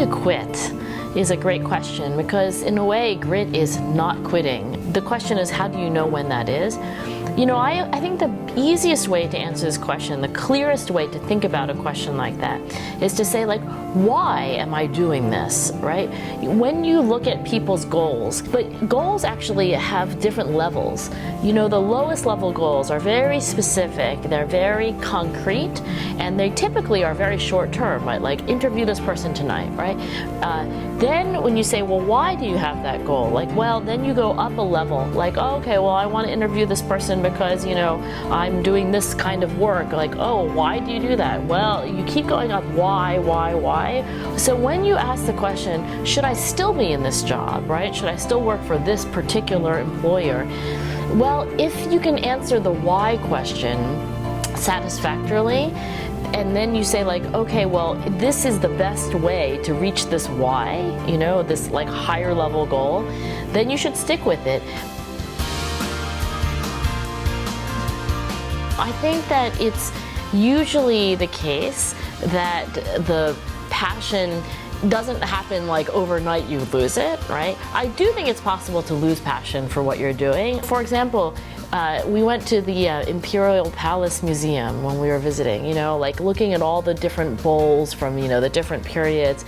to quit is a great question because in a way, grit is not quitting. The question is, how do you know when that is? You know, I think the easiest way to answer this question, the clearest way to think about a question like that is to say, like, why am I doing this, right? When you look at people's goals, but goals actually have different levels. You know, the lowest level goals are very specific, they're very concrete, and they typically are very short term, right? Like, interview this person tonight, right? Then when you say, well, why do you have that goal? Like, well, then you go up a level, like, oh, okay, well, I want to interview this person because, you know, I'm doing this kind of work. Like, oh, why do you do that? Well, you keep going up, why? So when you ask the question, should I still be in this job, right? Should I still work for this particular employer? Well, if you can answer the why question satisfactorily, and then you say, like, okay, well, this is the best way to reach this why, you know, this like higher level goal, then you should stick with it. I think that it's usually the case that the passion doesn't happen like overnight you lose it, right? I do think it's possible to lose passion for what you're doing. For example, we went to the Imperial Palace Museum when we were visiting, you know, like looking at all the different bowls from, you know, the different periods.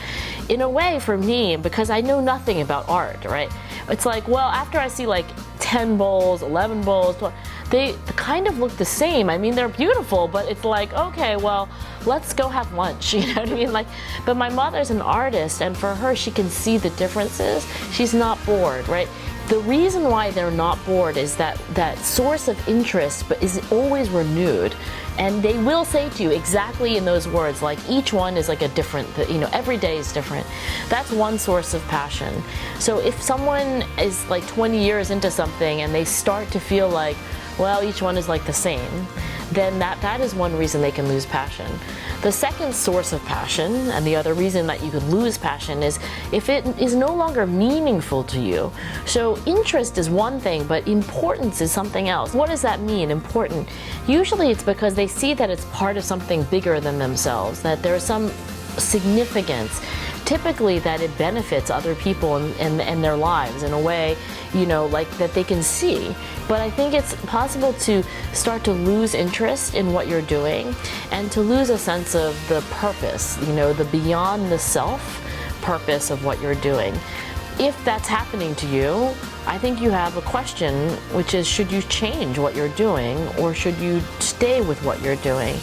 In a way, for me, because I know nothing about art, right? It's like, well, after I see like 10 bowls, 11 bowls, 12, they kind of look the same. I mean, they're beautiful, but it's like, okay, well, let's go have lunch, you know what I mean? Like, but my mother's an artist, and for her, she can see the differences. She's not bored, right? The reason why they're not bored is that that source of interest is always renewed. And they will say to you exactly in those words, like each one is like a different, you know, every day is different. That's one source of passion. So if someone is like 20 years into something and they start to feel like, well, each one is like the same, then that is one reason they can lose passion. The second source of passion, and the other reason that you could lose passion, is if it is no longer meaningful to you. So interest is one thing, but importance is something else. What does that mean, important? Usually it's because they see that it's part of something bigger than themselves, that there's some significance, typically that it benefits other people in their lives in a way, you know, like that they can see. But I think it's possible to start to lose interest in what you're doing and to lose a sense of the purpose, you know, the beyond the self purpose of what you're doing. If that's happening to you, I think you have a question, which is, should you change what you're doing or should you stay with what you're doing?